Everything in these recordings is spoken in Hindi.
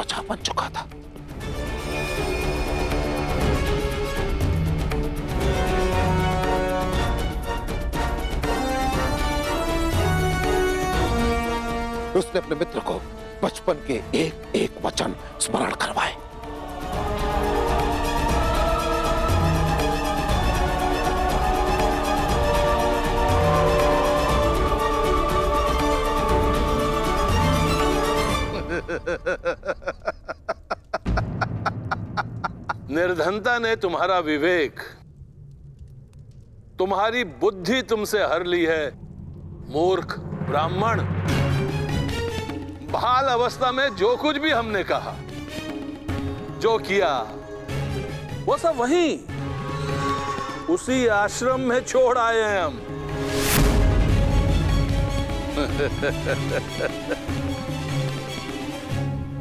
बोझा बन चुका था। उसने अपने मित्र को बचपन के एक एक वचन स्मरण करवाए। निर्धनता ने तुम्हारा विवेक, तुम्हारी बुद्धि तुमसे हर ली है। मूर्ख ब्राह्मण, बाल अवस्था में जो कुछ भी हमने कहा, जो किया, वो सब वहीं उसी आश्रम में छोड़ आए हैं हम।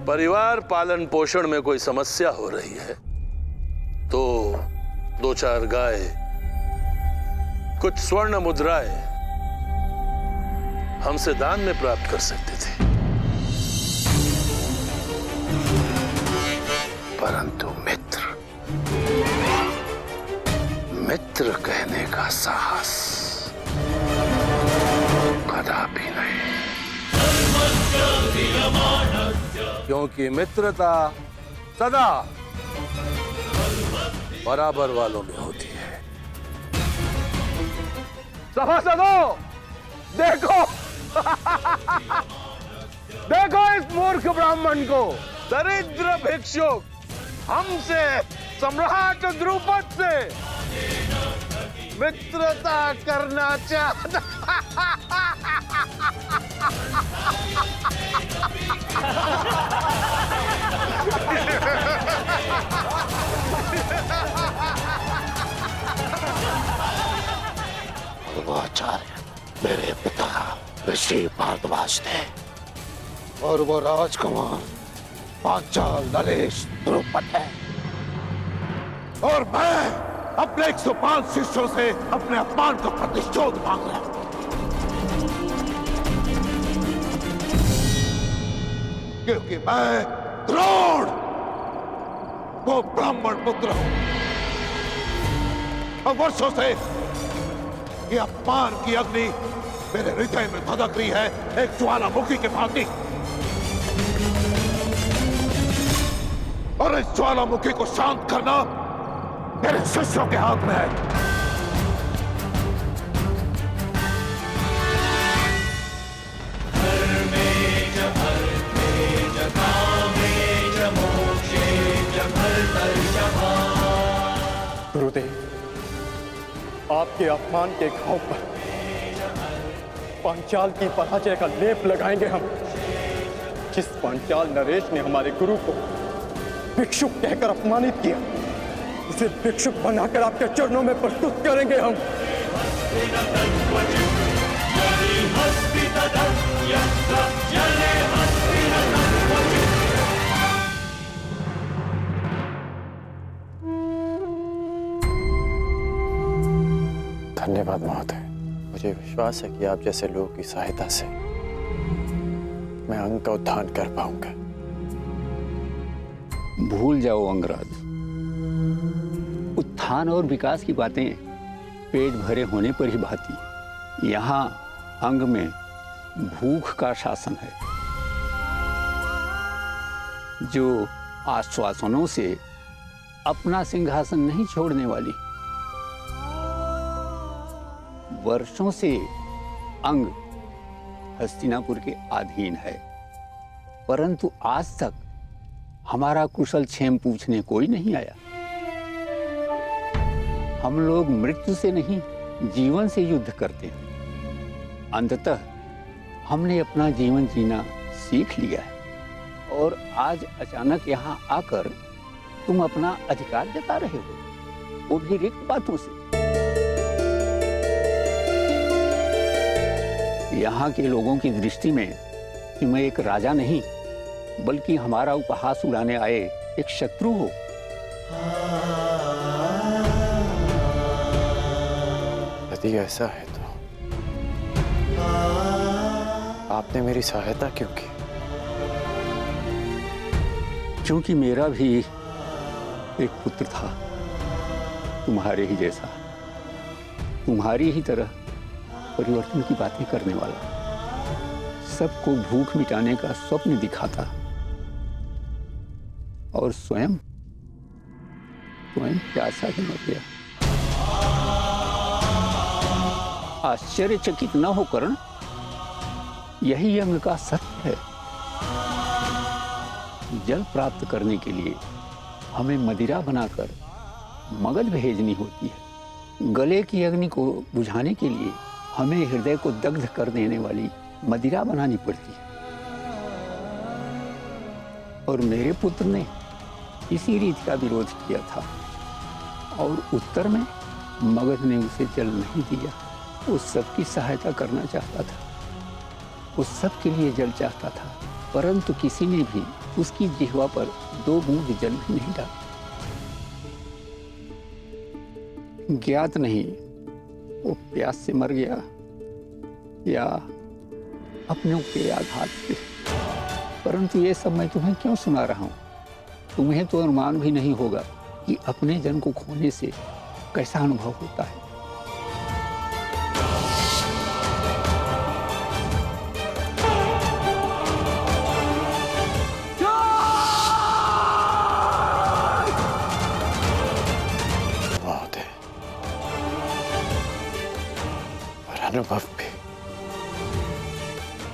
परिवार पालन पोषण में कोई समस्या हो रही है तो 2-4 गाय, कुछ स्वर्ण मुद्राएं हमसे दान में प्राप्त कर सकते थे, परंतु मित्र कहने का साहस कदापि नहीं, क्योंकि मित्रता सदा बराबर वालों में होती है। सभासदों, देखो देखो इस मूर्ख ब्राह्मण को, दरिद्र भिक्षुक हमसे, सम्राट द्रुपद से मित्रता करना चाहता। वो आचार्य मेरे पिता ऋषि भारद्वाज थे और वो राजकुमार पांचाल नरेश द्रुपद है, और मैं अपने 105 शिष्यों से अपने अपमान का प्रतिशोध मांग रहा हूं, क्योंकि मैं द्रोण वो ब्राह्मण पुत्र हूं और वर्षों से ये अपमान की अग्नि मेरे हृदय में धधक रही है, एक ज्वालामुखी के भांति, और इस ज्वालामुखी को शांत करना मेरे शिष्यों के हाथ में है। गुरुदेव, आपके अपमान के घाव पर पांचाल की पराजय का लेप लगाएंगे हम। जिस पांचाल नरेश ने हमारे गुरु को भिक्षुक कहकर अपमानित किया, उसे भिक्षुक बनाकर आपके चरणों में प्रस्तुत करेंगे हम। धन्यवाद महोदय, मुझे विश्वास है कि आप जैसे लोगों की सहायता से मैं अंग का उद्धार कर पाऊंगा। भूल जाओ अंगराज, उत्थान और विकास की बातें पेट भरे होने पर ही भाती। यहाँ अंग में भूख का शासन है, जो आश्वासनों से अपना सिंहासन नहीं छोड़ने वाली। वर्षों से अंग हस्तिनापुर के अधीन है, परंतु आज तक हमारा कुशल क्षेम पूछने कोई नहीं आया। हम लोग मृत्यु से नहीं, जीवन से युद्ध करते हैं। अंततः हमने अपना जीवन जीना सीख लिया है, और आज अचानक यहाँ आकर तुम अपना अधिकार जता रहे हो, वो भी रिक्त बातों से। यहाँ के लोगों की दृष्टि में तुम एक राजा नहीं, बल्कि हमारा उपहास उड़ाने आए एक शत्रु हो। यदि ऐसा है तो आपने मेरी सहायता क्यों की? क्योंकि मेरा भी एक पुत्र था, तुम्हारे ही जैसा, तुम्हारी ही तरह परिवर्तन की बातें करने वाला, सबको भूख मिटाने का स्वप्न दिखाता और स्वयं प्यासा ही मर गया। आश्चर्यचकित न हो कर्ण, यही अंग का सत्य है। जल प्राप्त करने के लिए हमें मदिरा बनाकर मगध भेजनी होती है। गले की अग्नि को बुझाने के लिए हमें हृदय को दग्ध कर देने वाली मदिरा बनानी पड़ती है। और मेरे पुत्र ने इसी रीति का विरोध किया था और उत्तर में मगध ने उसे जल नहीं दिया। उस सब की सहायता करना चाहता था, उस सब के लिए जल चाहता था, परंतु किसी ने भी उसकी जिह्वा पर 2 बूंद जल भी नहीं डाला। ज्ञात नहीं वो प्यास से मर गया या अपनों के आघात से, परंतु ये सब मैं तुम्हें क्यों सुना रहा हूं? तुम्हें तो अनुमान भी नहीं होगा कि अपने जन को खोने से कैसा अनुभव होता है। अनुभव भी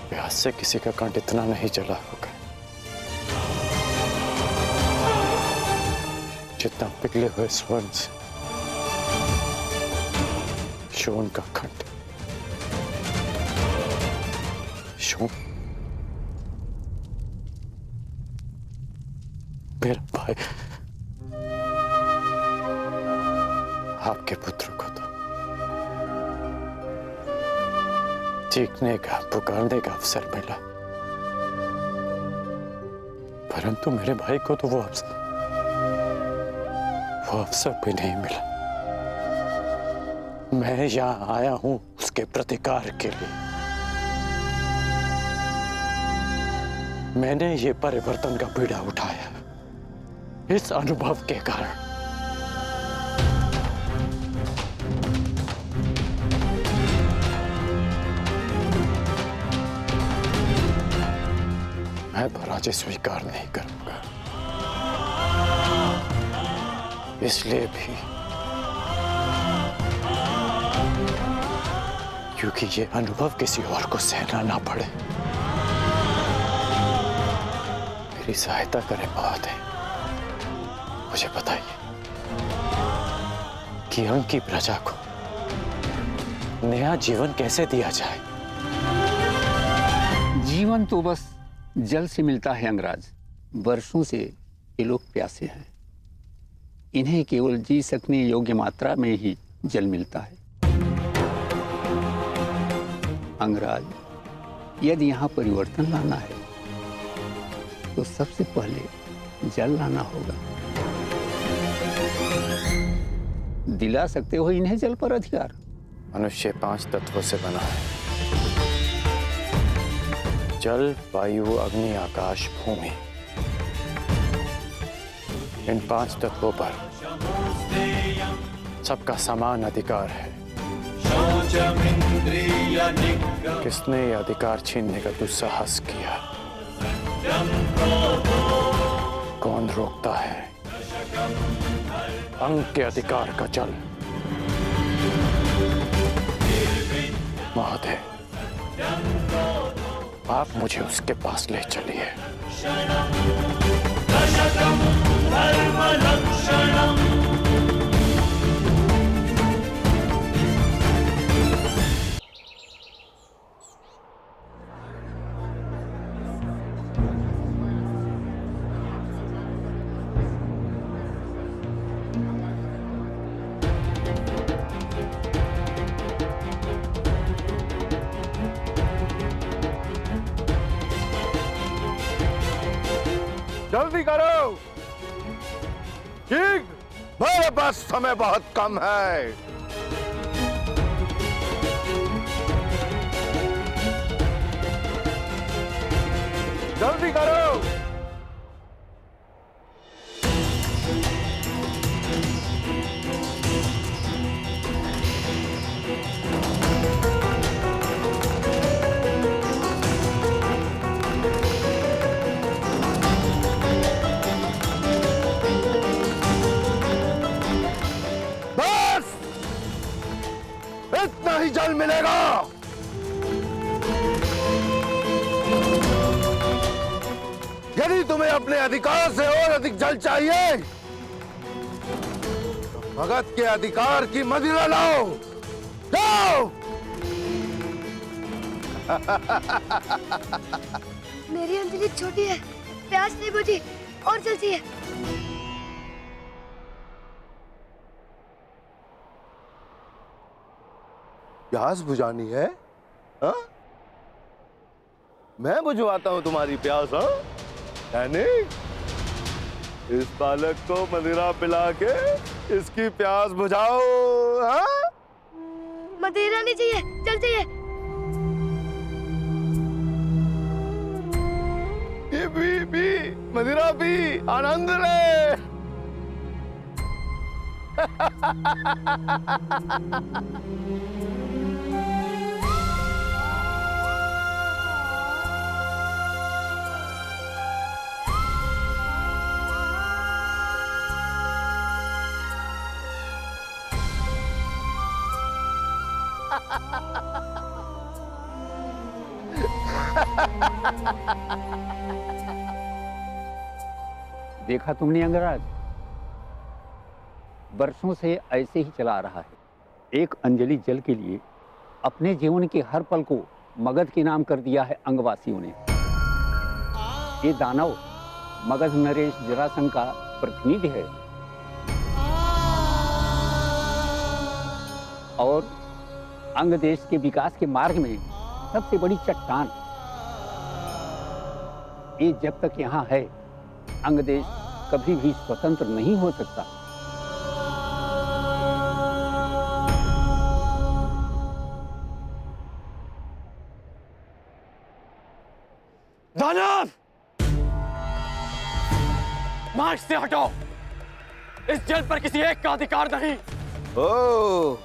प्यास से किसी का कंठ इतना नहीं जला होगा जितना पिघले हुए स्वर्ण से शोन का कंठ। शोन मेरा भाई, आपके पुत्र को तो चीखने का, पुकारने का अवसर मिला, परंतु मेरे भाई को तो वो अवसर भी नहीं मिला। मैं यहां आया हूं उसके प्रतिकार के लिए। मैंने ये परिवर्तन का बीड़ा उठाया इस अनुभव के कारण। मैं पराजय स्वीकार नहीं करूंगा, इसलिए भी क्योंकि ये अनुभव किसी और को सहना ना पड़े। मेरी सहायता करें महोदय, मुझे बताइए कि अंग की प्रजा को नया जीवन कैसे दिया जाए? जीवन तो बस जल से मिलता है अंगराज। वर्षों से ये लोग प्यासे हैं, इन्हें केवल जी सकने योग्य मात्रा में ही जल मिलता है। अंगराज, यदि यहाँ परिवर्तन लाना है तो सबसे पहले जल लाना होगा। दिला सकते हो इन्हें जल पर अधिकार? मनुष्य 5 तत्वों से बना है, जल, वायु, अग्नि, आकाश, भूमि। इन 5 तत्वों पर सबका समान अधिकार है। किसने यह अधिकार छीनने का दुस्साहस किया? कौन रोकता है अंग के अधिकार का जल? महोदय, आप मुझे उसके पास ले चलिए। जल्दी करो, ठीक, मेरे पास समय बहुत कम है। जल्दी करो। यदि तुम्हें अपने अधिकार से और अधिक जल चाहिए तो भगत के अधिकार की मदिरा लाओ। जाओ। मेरी अंजलि छोटी है, प्यास नहीं बुझी और जल चाहिए। प्यास बुझानी है? हा? मैं बुझवाता हूं तुम्हारी प्यास। हाँ, यानी इस बालक को मदिरा पिला के इसकी प्यास बुझाओ। हाँ? मदिरा नहीं चाहिए, जल चाहिए। ये भी मदिरा पी, आनंद ले। देखा तुमने अंगराज, वर्षों से ऐसे ही चला आ रहा है। एक अंजलि जल के लिए अपने जीवन के हर पल को मगध के नाम कर दिया है अंगवासियों ने। ये दानव मगध नरेश जरासंध का प्रतिनिधि है और अंग देश के विकास के मार्ग में सबसे बड़ी चट्टान। ये जब तक यहाँ है, अंग देश कभी भी स्वतंत्र नहीं हो सकता। दानव, मार्ग से हटो। इस जल पर किसी एक का अधिकार नहीं। ओ,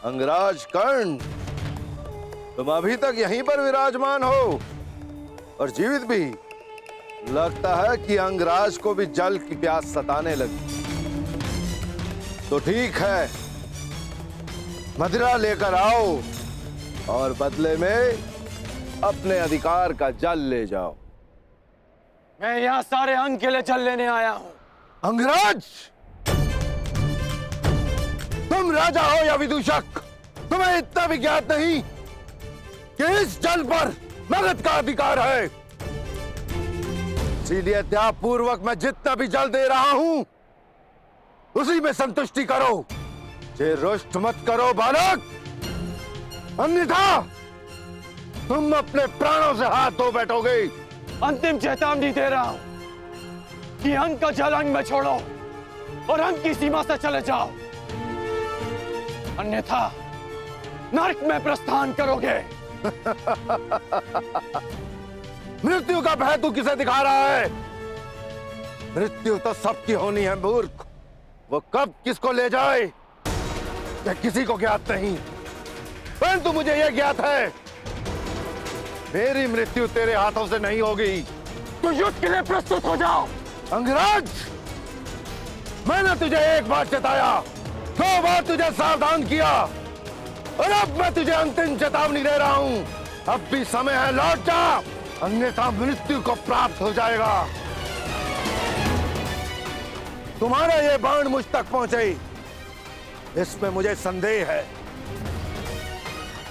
अंगराज कर्ण, तुम अभी तक यहीं पर विराजमान हो और जीवित भी। लगता है कि अंगराज को भी जल की प्यास सताने लगी। तो ठीक है, मदिरा लेकर आओ और बदले में अपने अधिकार का जल ले जाओ। मैं यहाँ सारे अंग के लिए जल लेने आया हूँ। अंगराज, तुम राजा हो या विदूषक, तुम्हें इतना भी ज्ञात नहीं कि इस जल पर मगध का अधिकार है। इसीलिए त्याग पूर्वक मैं जितना भी जल दे रहा हूं उसी में संतुष्टि करो। जे रुष्ट मत करो बालक, अन्यथा तुम अपने प्राणों से हाथ धो बैठोगे। अंतिम चेतावनी दे रहा हूं कि अंग का जल अंग में छोड़ो और अंग की सीमा से चले जाओ, अन्यथा नरक में प्रस्थान करोगे। मृत्यु का भय तू किसे दिखा रहा है? मृत्यु तो सबकी होनी है मूर्ख। वो कब किसको ले जाए यह किसी को ज्ञात नहीं, परंतु मुझे यह ज्ञात है मेरी मृत्यु तेरे हाथों से नहीं होगी। तो युद्ध के लिए प्रस्तुत हो जाओ। अंगराज, मैंने तुझे एक बार चेताया, 2 बार तुझे सावधान किया और अब मैं तुझे अंतिम चेतावनी दे रहा हूं। अब भी समय है, लौट जा, अन्यथा मृत्यु को प्राप्त हो जाएगा। तुम्हारा ये बाण मुझ तक पहुंचे इसमें मुझे संदेह है,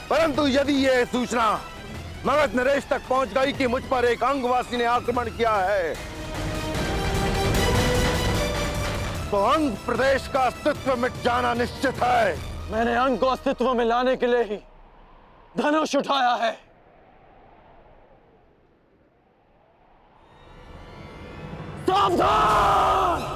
परंतु यदि ये सूचना मगध नरेश तक पहुंच गई कि मुझ पर एक अंगवासी ने आक्रमण किया है, तो अंग प्रदेश का अस्तित्व मिट जाना निश्चित है। मैंने अंग को अस्तित्व में लाने के लिए ही धनुष उठाया है। सावधान!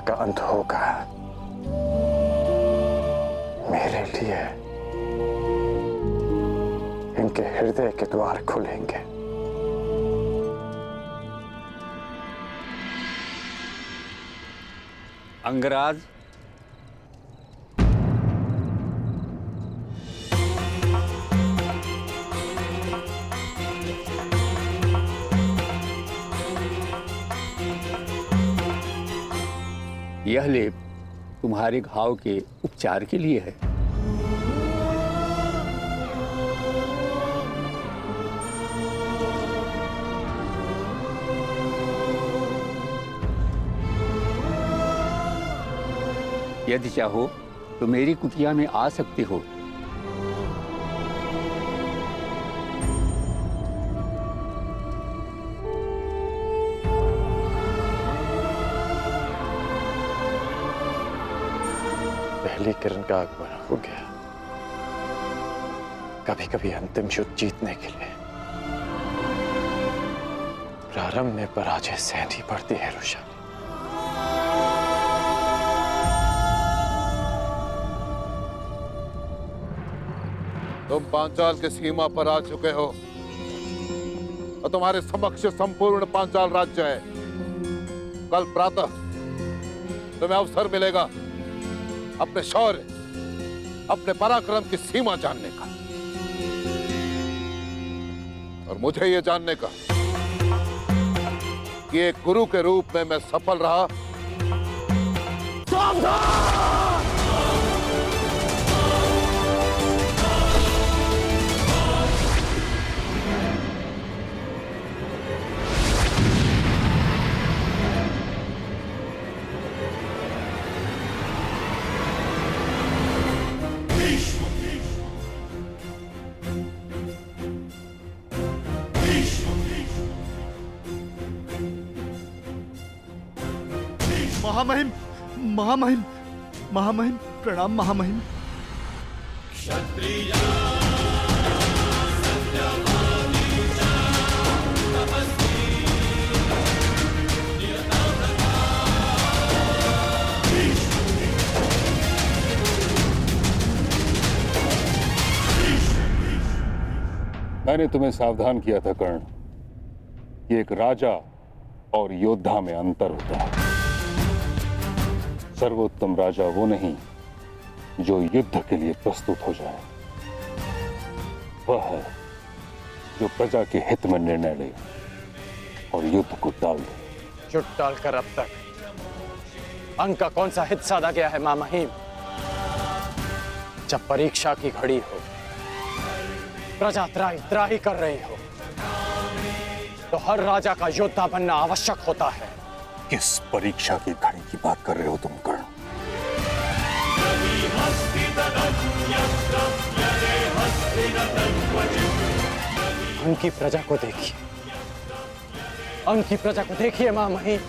का अंत होगा, मेरे लिए इनके हृदय के द्वार खुलेंगे। अंगराज, यह लेप तुम्हारे घाव के उपचार के लिए है। यदि चाहो तो मेरी कुटिया में आ सकते हो। पहली किरण का आगमन हो गया। कभी कभी अंतिम युद्ध जीतने के लिए प्रारंभ में पराजय सहनी पड़ती है रुषा। तुम पांचाल की सीमा पर आ चुके हो और तुम्हारे समक्ष संपूर्ण पांचाल राज्य है। कल प्रातः तुम्हें अवसर मिलेगा अपने शौर्य, अपने पराक्रम की सीमा जानने का और मुझे यह जानने का कि एक गुरु के रूप में मैं सफल रहा। महामहिम, महामहिम, महामहिम, प्रणाम महामहिम। मैंने तुम्हें सावधान किया था कर्ण कि एक राजा और योद्धा में अंतर होता है। सर्वोत्तम राजा वो नहीं जो युद्ध के लिए प्रस्तुत हो जाए, वह है जो प्रजा के हित में निर्णय ले और युद्ध को टाल दे। युद्ध टालकर अब तक अंग का कौन सा हित साधा गया है महामहिम? जब परीक्षा की घड़ी हो, प्रजा त्राही त्राही कर रही हो, तो हर राजा का योद्धा बनना आवश्यक होता है। किस परीक्षा की घड़ी की बात कर रहे हो तुम कर्ण? अंग की प्रजा को देखिए, अंग की प्रजा को देखिए महामहिम।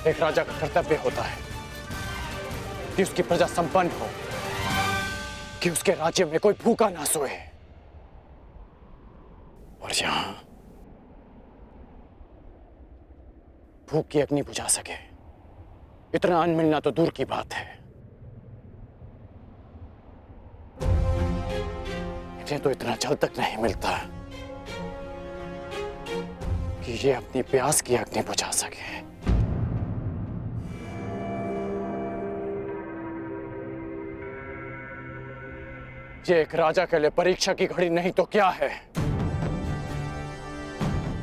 एक राजा का कर्तव्य होता है कि उसकी प्रजा संपन्न हो, कि उसके राज्य में कोई भूखा ना सोए। और यहां भूख की अग्नि बुझा सके इतना अन्न मिलना तो दूर की बात है। इन्हें तो इतना जल तक नहीं मिलता कि ये अपनी प्यास की अग्नि बुझा सके। ये एक राजा के लिए परीक्षा की घड़ी नहीं तो क्या है?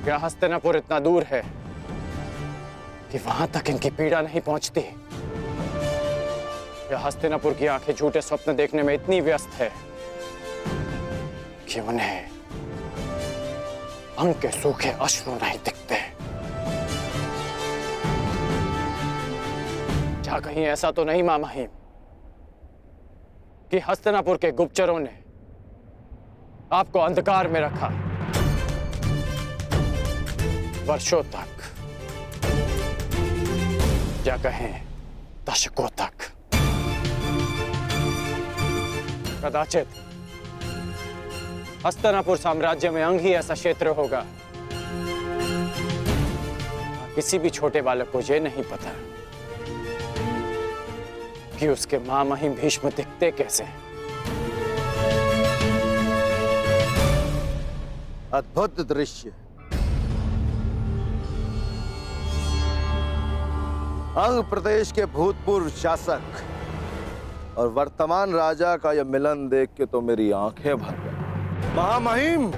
क्या हस्तिनापुर इतना दूर है कि वहां तक इनकी पीड़ा नहीं पहुंचती? या हस्तिनापुर की आंखें झूठे स्वप्न देखने में इतनी व्यस्त है कि उन्हें अंग के सूखे अश्रु नहीं दिखते? क्या कहीं ऐसा तो नहीं महामहिम कि हस्तिनापुर के गुप्तचरों ने आपको अंधकार में रखा वर्षों तक, या कहें दशकों तक? कदाचित हस्तिनापुर साम्राज्य में अंग ही ऐसा क्षेत्र होगा किसी भी छोटे बालक को यह नहीं पता कि उसके महामहिम भीष्म दिखते कैसे हैं। अद्भुत दृश्य। अंग प्रदेश के भूतपूर्व शासक और वर्तमान राजा का यह मिलन देख के तो मेरी आंखें भर गई। महामहिम,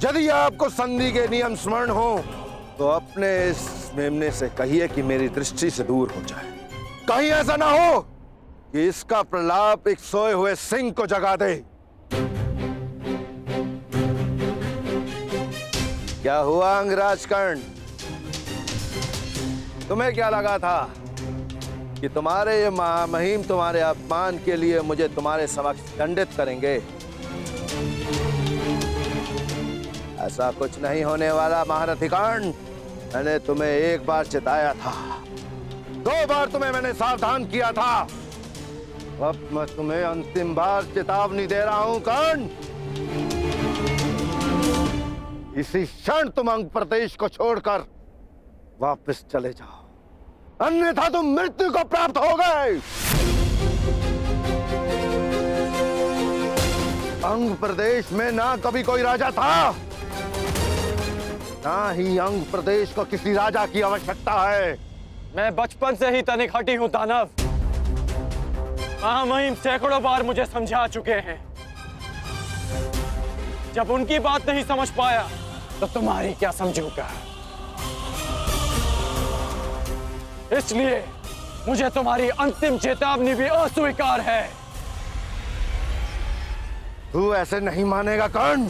यदि आपको संधि के नियम स्मरण हो तो अपने इस मेमने से कहिए कि मेरी दृष्टि से दूर हो जाए। कहीं ऐसा ना हो कि इसका प्रलाप एक सोए हुए सिंह को जगा दे। क्या हुआ अंगराज कर्ण? तुम्हें क्या लगा था कि तुम्हारे ये महामहिम तुम्हारे अपमान के लिए मुझे तुम्हारे समक्ष दंडित करेंगे? ऐसा कुछ नहीं होने वाला महारथी कर्ण। मैंने तुम्हें एक बार चिताया था, 2 बार तुम्हें मैंने सावधान किया था, अब मैं तुम्हें अंतिम बार चेतावनी दे रहा हूं कर्ण। इसी क्षण तुम अंग प्रदेश को छोड़कर वापस चले जाओ, अन्यथा तुम मृत्यु को प्राप्त हो गए। अंग प्रदेश में ना कभी कोई राजा था, ना ही अंग प्रदेश को किसी राजा की आवश्यकता है। मैं बचपन से ही तनिक हटी हूं दानव। महामहिम सैकड़ों बार मुझे समझा चुके हैं। जब उनकी बात नहीं समझ पाया तो तुम्हारी क्या समझूंगा। इसलिए मुझे तुम्हारी अंतिम चेतावनी भी अस्वीकार है। तू ऐसे नहीं मानेगा कर्ण।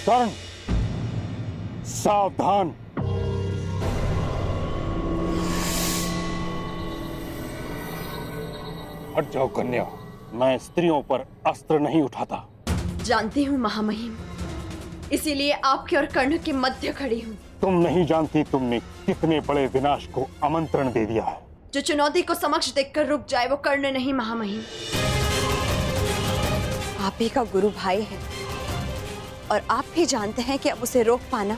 कर्ण, सावधान। हट जाओ कन्या, मैं स्त्रियों पर अस्त्र नहीं उठाता। जानती हूँ महामहिम, इसीलिए आपके और कर्ण के मध्य खड़ी हूँ। तुम नहीं जानती तुमने कितने बड़े विनाश को आमंत्रण दे दिया है। जो चुनौती को समक्ष देखकर रुक जाए वो कर्ण नहीं महामहिम। आप ही का गुरु भाई है और आप भी जानते हैं कि अब उसे रोक पाना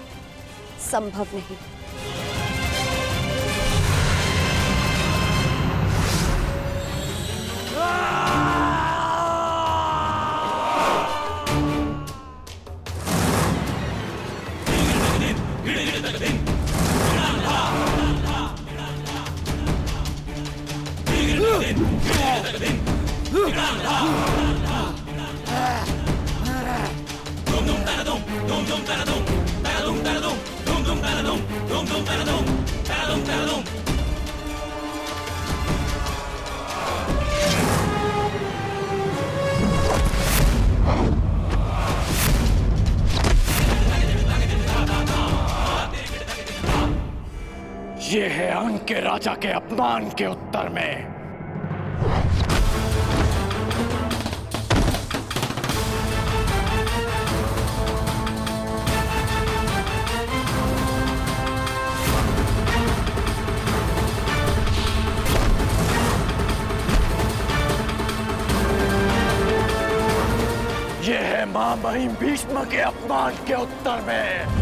संभव नहीं। ये है अंग के राजा के अपमान के उत्तर में। ये है महामहिम भीष्म के अपमान के उत्तर में।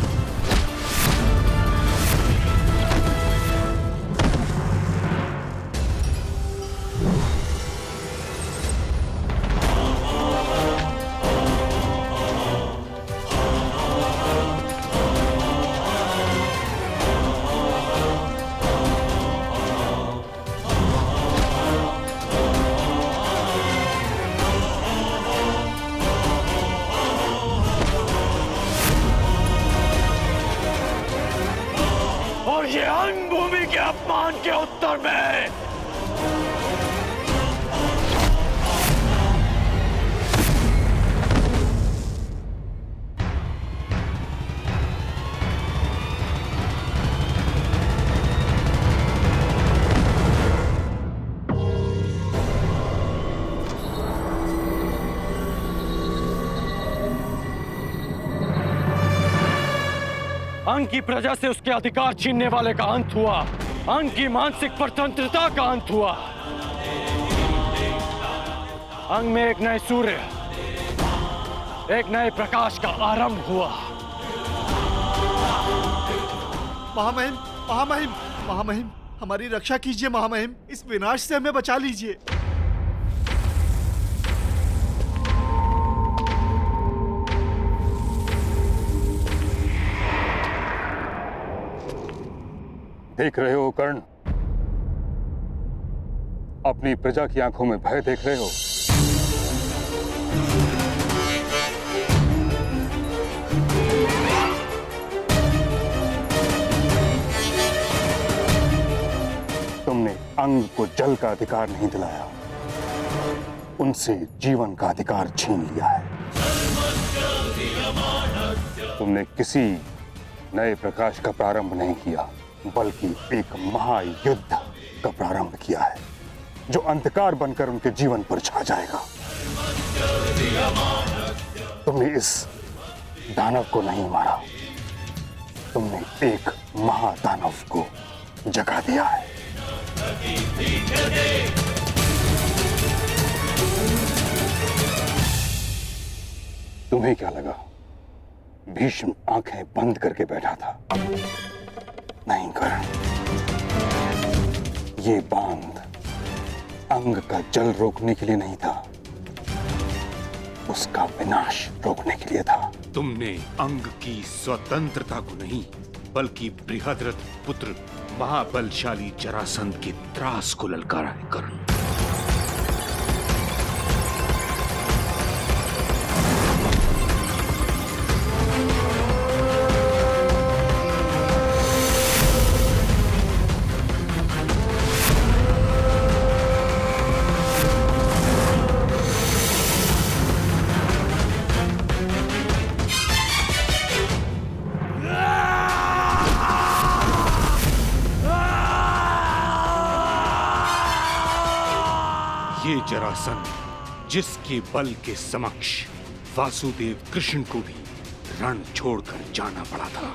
ये अंग भूमि के अपमान के उत्तर में। अंग की प्रजा से उसके अधिकार छीनने वाले का अंत हुआ। अंग की मानसिक स्वतंत्रता का अंत हुआ। अंग में एक नए सूर्य, एक नए प्रकाश का आरंभ हुआ। महामहिम, महामहिम, महामहिम, हमारी रक्षा कीजिए महामहिम, इस विनाश से हमें बचा लीजिए। देख रहे हो कर्ण, अपनी प्रजा की आंखों में भय देख रहे हो। तुमने अंग को जल का अधिकार नहीं दिलाया, उनसे जीवन का अधिकार छीन लिया है। तुमने किसी नए प्रकाश का प्रारंभ नहीं किया, बल्कि एक महायुद्ध का प्रारंभ किया है, जो अंधकार बनकर उनके जीवन पर छा जाएगा। तुमने इस दानव को नहीं मारा, तुमने एक महादानव को जगा दिया है। तुम्हें क्या लगा भीष्म आंखें बंद करके बैठा था? नहीं कर्ण, ये बांध अंग का जल रोकने के लिए नहीं था, उसका विनाश रोकने के लिए था। तुमने अंग की स्वतंत्रता को नहीं, बल्कि बृहद्रथ पुत्र महाबलशाली जरासंध के त्रास को ललकारा है कर्ण। ये जरासंध, जिसके बल के समक्ष वासुदेव कृष्ण को भी रण छोड़कर जाना पड़ा था।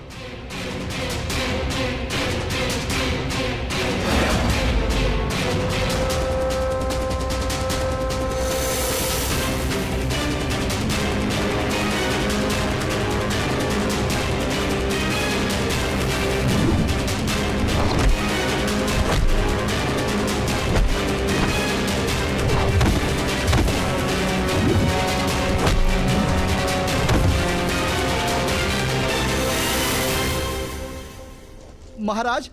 महाराज,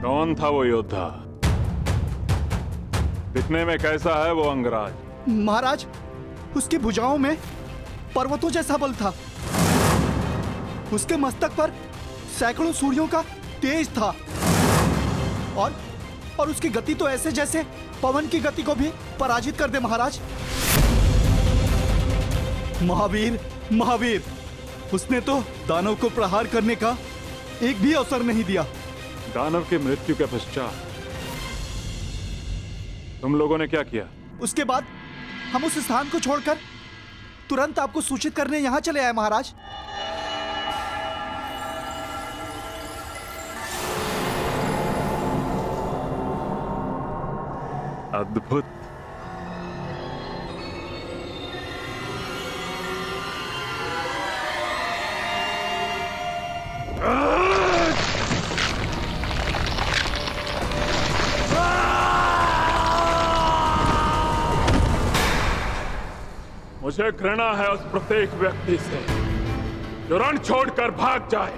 कौन था वो योद्धा? दिखने में कैसा है वो अंगराज? महाराज, उसकी भुजाओं में पर्वतों जैसा बल था। उसके मस्तक पर सैकड़ों सूर्यों का तेज था और उसकी गति तो ऐसे जैसे पवन की गति को भी पराजित कर दे। महाराज, महावीर, महावीर, उसने तो दानव को प्रहार करने का एक भी अवसर नहीं दिया। दानव की मृत्यु के पश्चात तुम लोगों ने क्या किया? उसके बाद हम उस स्थान को छोड़कर तुरंत आपको सूचित करने यहां चले आए महाराज। अद्भुत। मुझे घृणा है उस प्रत्येक व्यक्ति से जो रण छोड़कर भाग जाए।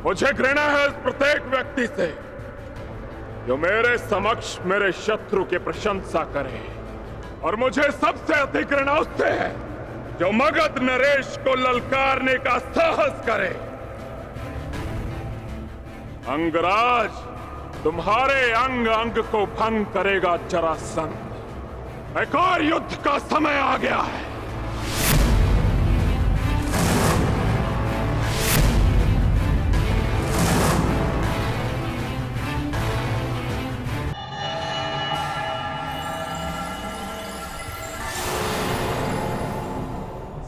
मुझे घृणा है उस प्रत्येक व्यक्ति से जो मेरे समक्ष मेरे शत्रु की प्रशंसा करे, और मुझे सबसे अधिक घृणा उससे है जो मगध नरेश को ललकारने का साहस करे। अंगराज, तुम्हारे अंग अंग को भंग करेगा जरासंध। एक और युद्ध का समय आ गया है।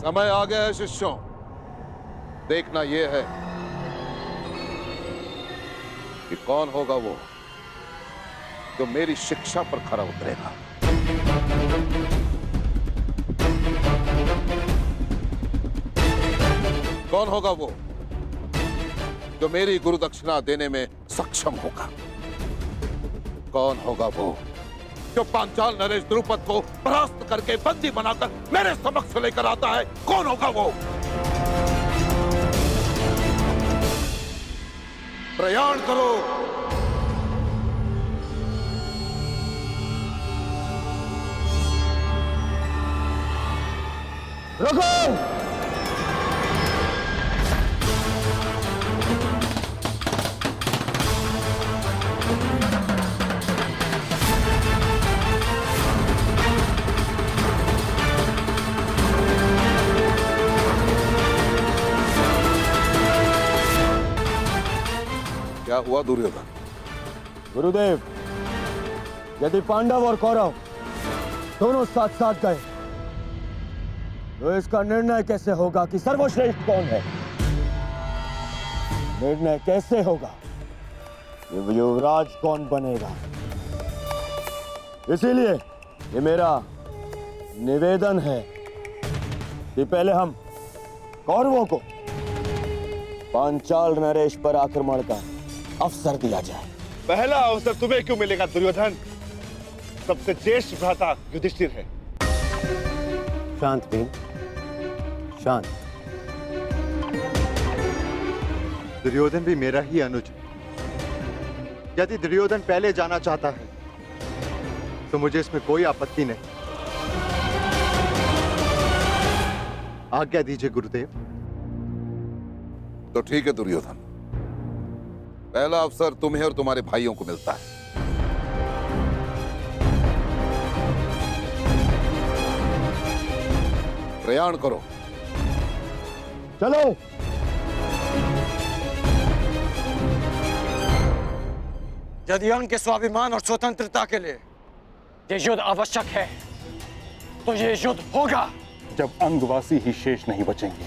समय आ गया है शिष्यों। देखना यह है कि कौन होगा वो जो मेरी शिक्षा पर खरा उतरेगा। कौन होगा वो जो मेरी गुरु दक्षिणा देने में सक्षम होगा। कौन होगा वो जो पांचाल नरेश द्रुपद को परास्त करके बंदी बनाकर मेरे समक्ष लेकर आता है। कौन होगा वो? प्रयाण करो। रुको। क्या हुआ दुर्योधन? गुरुदेव, यदि पांडव और कौरव दोनों साथ साथ गए तो इसका निर्णय कैसे होगा कि सर्वश्रेष्ठ कौन है? निर्णय कैसे होगा कि युवराज कौन बनेगा? इसीलिए ये मेरा निवेदन है कि पहले हम कौरवों को पांचाल नरेश पर आक्रमण का अवसर दिया जाए। पहला अवसर तुम्हें क्यों मिलेगा दुर्योधन? सबसे ज्येष्ठ भ्राता युधिष्ठिर है। शांत भीम, शांत। दुर्योधन भी मेरा ही अनुज। यदि दुर्योधन पहले जाना चाहता है तो मुझे इसमें कोई आपत्ति नहीं। आज्ञा दीजिए गुरुदेव। तो ठीक है दुर्योधन, पहला अवसर तुम्हें और तुम्हारे भाइयों को मिलता है। प्रयाण करो। चलो। यदि अंग के स्वाभिमान और स्वतंत्रता के लिए ये युद्ध आवश्यक है तो ये युद्ध होगा। जब अंगवासी ही शेष नहीं बचेंगे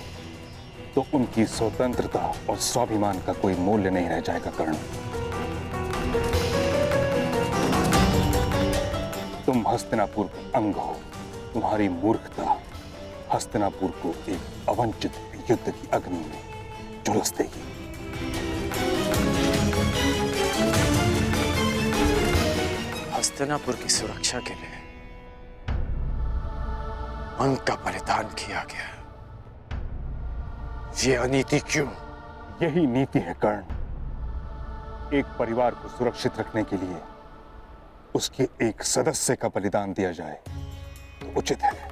तो उनकी स्वतंत्रता और स्वाभिमान का कोई मूल्य नहीं रह जाएगा कर्ण। तुम हस्तिनापुर का अंग हो। तुम्हारी मूर्खता हस्तिनापुर को एक अवंचित युद्ध की अग्नि में झुलस देगी। हस्तिनापुर की सुरक्षा के लिए अंग का बलिदान किया गया। ये अनीति क्यों? यही नीति है कर्ण। एक परिवार को सुरक्षित रखने के लिए उसके एक सदस्य का बलिदान दिया जाए तो उचित है।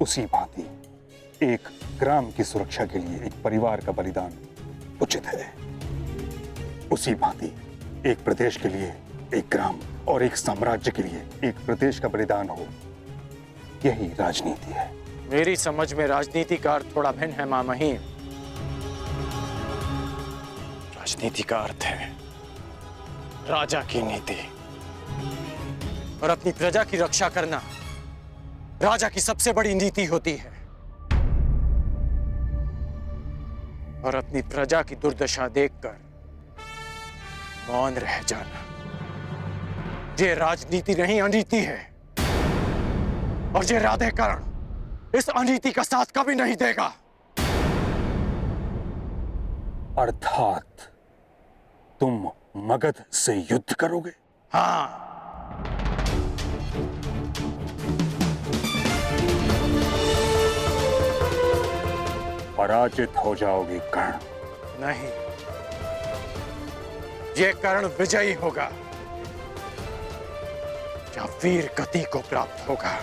उसी भांति एक ग्राम की सुरक्षा के लिए एक परिवार का बलिदान उचित है। उसी भांति एक प्रदेश के लिए एक ग्राम और एक साम्राज्य के लिए एक प्रदेश का बलिदान हो, यही राजनीति है। मेरी समझ में राजनीति का अर्थ थोड़ा भिन्न है मामहीन। राजनीति का अर्थ है राजा की नीति, और अपनी प्रजा की रक्षा करना राजा की सबसे बड़ी नीति होती है। और अपनी प्रजा की दुर्दशा देखकर मौन रह जाना ये राजनीति नहीं, अनीति है। और ये राधेकर्ण इस अनीति का साथ कभी नहीं देगा। अर्थात तुम मगध से युद्ध करोगे? हाँ। पराजित हो जाओगे कर्ण। नहीं, ये कर्ण विजयी होगा या वीर गति को प्राप्त होगा।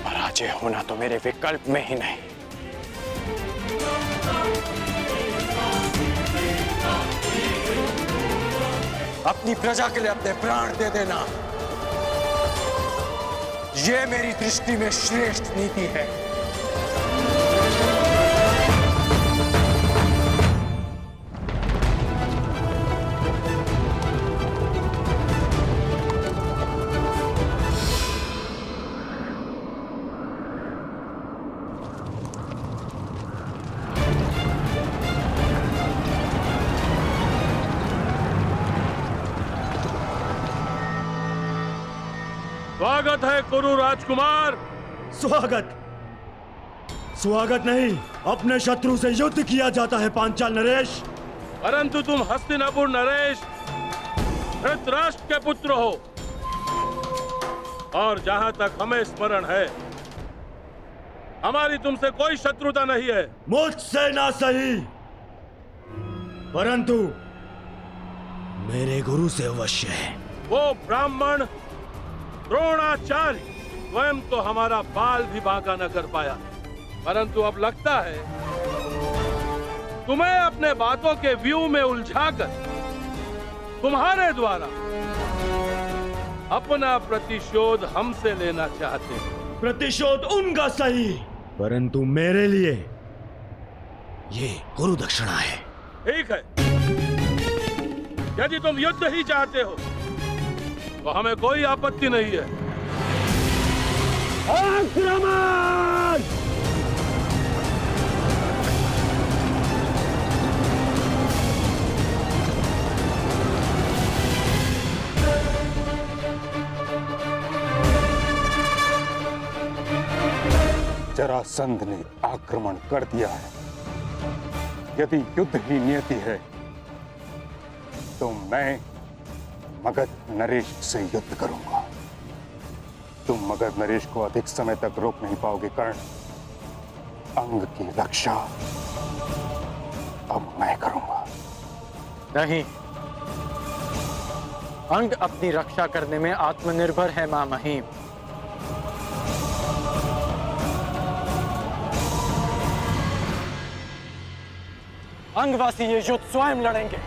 पराजय होना तो मेरे विकल्प में ही नहीं। अपनी प्रजा के लिए अपने प्राण दे देना, ये मेरी दृष्टि में श्रेष्ठ नीति है। स्वागत है कुरु राजकुमार। स्वागत स्वागत नहीं, अपने शत्रु से युद्ध किया जाता है पांचाल नरेश। परंतु तुम हस्तिनापुर नरेश धृतराष्ट्र के पुत्र हो, और जहां तक हमें स्मरण है हमारी तुमसे कोई शत्रुता नहीं है। मुझसे ना सही, परंतु मेरे गुरु से अवश्य है। वो ब्राह्मण द्रोणाचार्य स्वयं तो हमारा बाल भी बांका न कर पाया, परंतु अब लगता है तुम्हें अपने बातों के व्यू में उलझाकर तुम्हारे द्वारा अपना प्रतिशोध हमसे लेना चाहते हैं। प्रतिशोध उनका सही, परंतु मेरे लिए ये गुरु दक्षिणा है। ठीक है, यदि तुम युद्ध ही चाहते हो तो हमें कोई आपत्ति नहीं है। आक्रमण! जरासंध ने आक्रमण कर दिया है। यदि युद्ध ही नियति है तो मैं मगध नरेश से युद्ध करूंगा। तुम मगध नरेश को अधिक समय तक रोक नहीं पाओगे कर्ण। अंग की रक्षा अब मैं करूंगा। नहीं, अंग अपनी रक्षा करने में आत्मनिर्भर है मां महिम। अंगवासी ये युद्ध स्वयं लड़ेंगे।